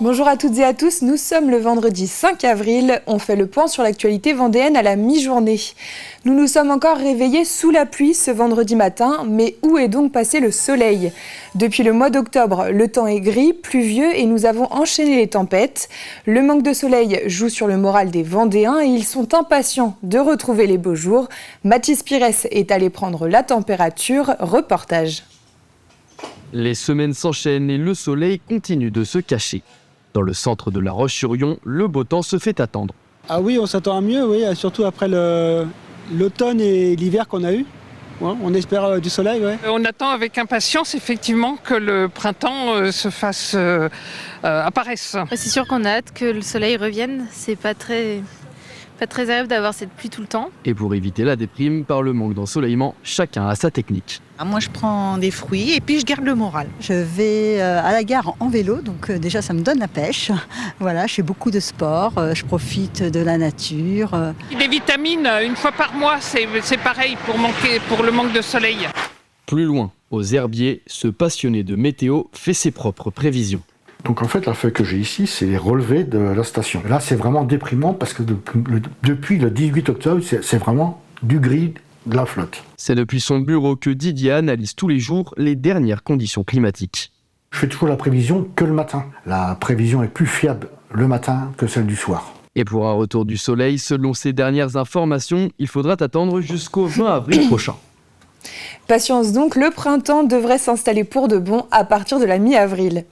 Bonjour à toutes et à tous, nous sommes le vendredi 5 avril, on fait le point sur l'actualité vendéenne à la mi-journée. Nous nous sommes encore réveillés sous la pluie ce vendredi matin, mais où est donc passé le soleil ? Depuis le mois d'octobre, le temps est gris, pluvieux et nous avons enchaîné les tempêtes. Le manque de soleil joue sur le moral des Vendéens et ils sont impatients de retrouver les beaux jours. Mathis Pires est allé prendre la température, reportage. Les semaines s'enchaînent et le soleil continue de se cacher. Dans le centre de La Roche-sur-Yon, le beau temps se fait attendre. Ah oui, on s'attend à mieux, oui, surtout après l'automne et l'hiver qu'on a eu. Ouais, on espère du soleil, ouais. On attend avec impatience effectivement que le printemps apparaisse. C'est sûr qu'on a hâte que le soleil revienne, c'est pas très agréable d'avoir cette pluie tout le temps. Et pour éviter la déprime par le manque d'ensoleillement, chacun a sa technique. Moi, je prends des fruits et puis je garde le moral. Je vais à la gare en vélo, donc déjà ça me donne la pêche. Voilà, je fais beaucoup de sport, je profite de la nature. Des vitamines, une fois par mois, c'est pareil pour le manque de soleil. Plus loin, aux herbiers, ce passionné de météo fait ses propres prévisions. Donc en fait, la feuille que j'ai ici, c'est les relevés de la station. Là, c'est vraiment déprimant parce que depuis le 18 octobre, c'est vraiment du gris, de la flotte. C'est depuis son bureau que Didier analyse tous les jours les dernières conditions climatiques. Je fais toujours la prévision que le matin. La prévision est plus fiable le matin que celle du soir. Et pour un retour du soleil, selon ces dernières informations, il faudra attendre jusqu'au 20 avril prochain. Patience donc, le printemps devrait s'installer pour de bon à partir de la mi-avril.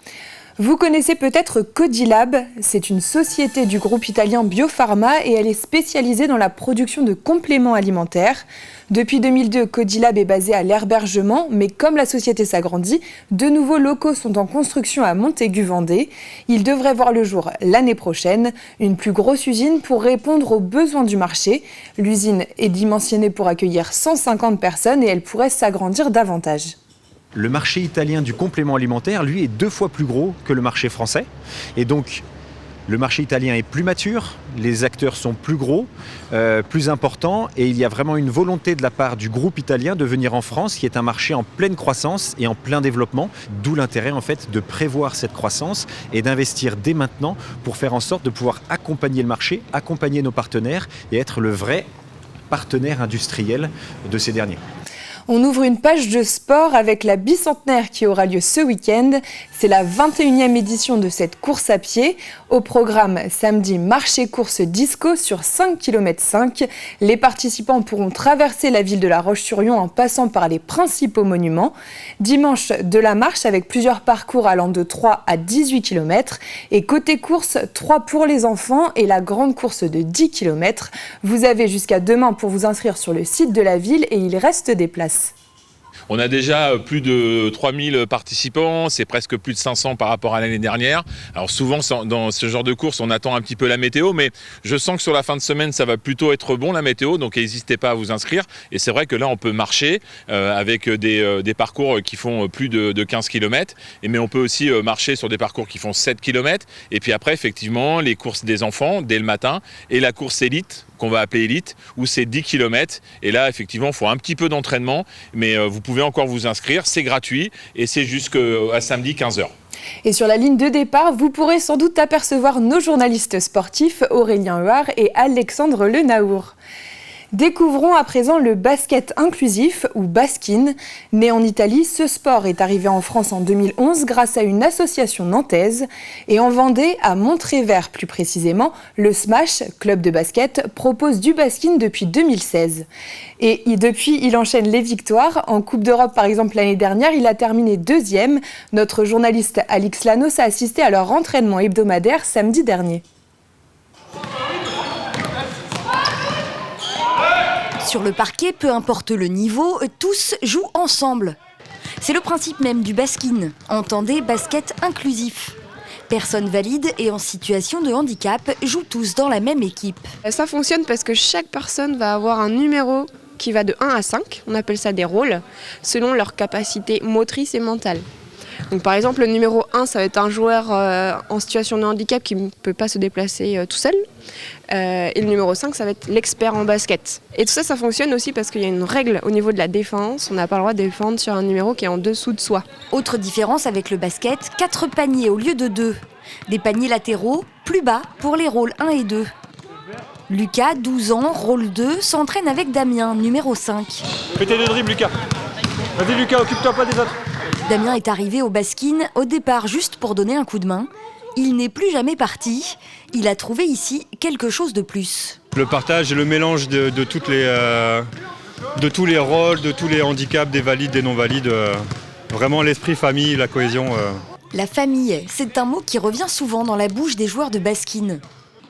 Vous connaissez peut-être Codilab, c'est une société du groupe italien Biopharma et elle est spécialisée dans la production de compléments alimentaires. Depuis 2002, Codilab est basé à l'Herbergement, mais comme la société s'agrandit, de nouveaux locaux sont en construction à Montaigu-Vendée. Ils devraient voir le jour l'année prochaine, une plus grosse usine pour répondre aux besoins du marché. L'usine est dimensionnée pour accueillir 150 personnes et elle pourrait s'agrandir davantage. Le marché italien du complément alimentaire, lui, est 2 fois plus gros que le marché français. Et donc, le marché italien est plus mature, les acteurs sont plus gros, plus importants. Et il y a vraiment une volonté de la part du groupe italien de venir en France, qui est un marché en pleine croissance et en plein développement. D'où l'intérêt, en fait, de prévoir cette croissance et d'investir dès maintenant pour faire en sorte de pouvoir accompagner le marché, accompagner nos partenaires et être le vrai partenaire industriel de ces derniers. On ouvre une page de sport avec la bicentenaire qui aura lieu ce week-end. C'est la 21e édition de cette course à pied. Au programme, samedi, marché-course disco sur 5 km 5. Les participants pourront traverser la ville de La Roche-sur-Yon en passant par les principaux monuments. Dimanche, de la marche avec plusieurs parcours allant de 3 à 18 km. Et côté course, 3 pour les enfants et la grande course de 10 km. Vous avez jusqu'à demain pour vous inscrire sur le site de la ville et il reste des places. On a déjà plus de 3000 participants, c'est presque plus de 500 par rapport à l'année dernière. Alors souvent dans ce genre de course on attend un petit peu la météo, mais je sens que sur la fin de semaine ça va plutôt être bon la météo, donc n'hésitez pas à vous inscrire. Et c'est vrai que là on peut marcher avec des parcours qui font plus de 15 km, mais on peut aussi marcher sur des parcours qui font 7 km. Et puis après effectivement les courses des enfants dès le matin et la course élite, qu'on va appeler élite, où c'est 10 km. Et là, effectivement, il faut un petit peu d'entraînement, mais vous pouvez encore vous inscrire, c'est gratuit et c'est jusqu'à samedi 15h. Et sur la ligne de départ, vous pourrez sans doute apercevoir nos journalistes sportifs Aurélien Huard et Alexandre Lenaour. Découvrons à présent le basket inclusif ou baskin. Né en Italie, ce sport est arrivé en France en 2011 grâce à une association nantaise. Et en Vendée, à Montrévert plus précisément, le Smash, club de basket, propose du baskin depuis 2016. Et depuis, il enchaîne les victoires. En Coupe d'Europe, par exemple, l'année dernière, il a terminé 2e. Notre journaliste Alix Lanos a assisté à leur entraînement hebdomadaire samedi dernier. Sur le parquet, peu importe le niveau, tous jouent ensemble. C'est le principe même du baskin, entendez basket inclusif. Personnes valides et en situation de handicap jouent tous dans la même équipe. Ça fonctionne parce que chaque personne va avoir un numéro qui va de 1 à 5, on appelle ça des rôles, selon leur capacité motrice et mentale. Donc par exemple, le numéro 1, ça va être un joueur en situation de handicap qui ne peut pas se déplacer tout seul. Et le numéro 5, ça va être l'expert en basket. Et tout ça, ça fonctionne aussi parce qu'il y a une règle au niveau de la défense. On n'a pas le droit de défendre sur un numéro qui est en dessous de soi. Autre différence avec le basket, 4 paniers au lieu de 2. Des paniers latéraux plus bas pour les rôles 1 et 2. Lucas, 12 ans, rôle 2, s'entraîne avec Damien, numéro 5. Fais tes 2 dribbles, Lucas. Vas-y, Lucas, occupe-toi pas des autres. Damien est arrivé au baskin au départ juste pour donner un coup de main. Il n'est plus jamais parti. Il a trouvé ici quelque chose de plus. Le partage et le mélange de tous les rôles, de tous les handicaps, des valides, des non-valides. Vraiment l'esprit famille, la cohésion. La famille, c'est un mot qui revient souvent dans la bouche des joueurs de baskin.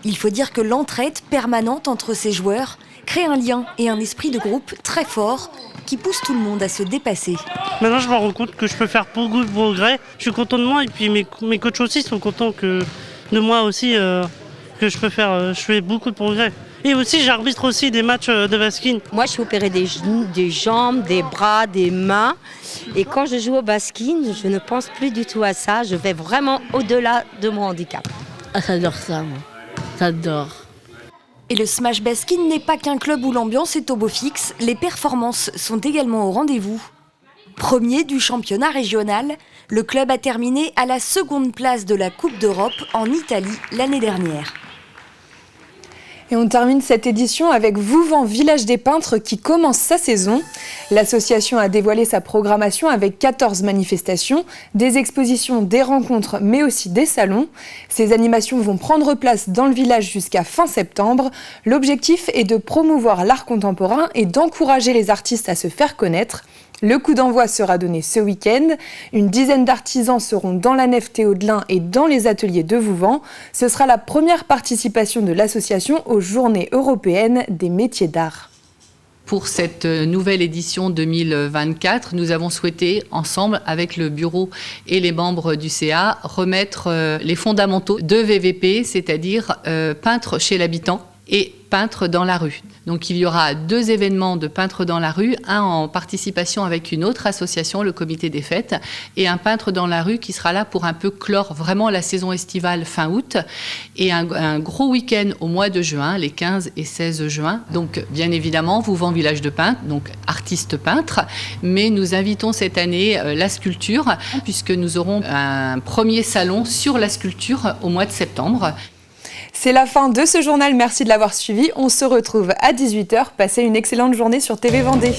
Il faut dire que l'entraide permanente entre ces joueurs crée un lien et un esprit de groupe très fort qui pousse tout le monde à se dépasser. Maintenant, je me rends compte que je peux faire beaucoup de progrès. Je suis content de moi et puis mes coachs aussi sont contents de moi aussi, que je fais beaucoup de progrès. Et aussi, j'arbitre aussi des matchs de baskin. Moi, je suis opérée des genoux, des jambes, des bras, des mains. Et quand je joue au baskin, je ne pense plus du tout à ça. Je vais vraiment au-delà de mon handicap. Ah, j'adore ça, moi. J'adore. Et le Smash Baskin n'est pas qu'un club où l'ambiance est au beau fixe, les performances sont également au rendez-vous. Premier du championnat régional, le club a terminé à la seconde place de la Coupe d'Europe en Italie l'année dernière. Et on termine cette édition avec Vouvant Village des Peintres qui commence sa saison. L'association a dévoilé sa programmation avec 14 manifestations, des expositions, des rencontres, mais aussi des salons. Ces animations vont prendre place dans le village jusqu'à fin septembre. L'objectif est de promouvoir l'art contemporain et d'encourager les artistes à se faire connaître. Le coup d'envoi sera donné ce week-end. Une dizaine d'artisans seront dans la nef Théodelin et dans les ateliers de Vouvant. Ce sera la première participation de l'association aux Journées européennes des métiers d'art. Pour cette nouvelle édition 2024, nous avons souhaité, ensemble avec le bureau et les membres du CA, remettre les fondamentaux de VVP, c'est-à-dire peintre chez l'habitant et peintre dans la rue. Donc il y aura 2 événements de peintre dans la rue, un en participation avec une autre association, le comité des fêtes, et un peintre dans la rue qui sera là pour un peu clore vraiment la saison estivale fin août, et un gros week-end au mois de juin, les 15 et 16 juin. Donc bien évidemment, Vouvant Village de Peintres, donc artistes peintres, mais nous invitons cette année la sculpture, puisque nous aurons un premier salon sur la sculpture au mois de septembre. C'est la fin de ce journal, merci de l'avoir suivi. On se retrouve à 18h. Passez une excellente journée sur TV Vendée.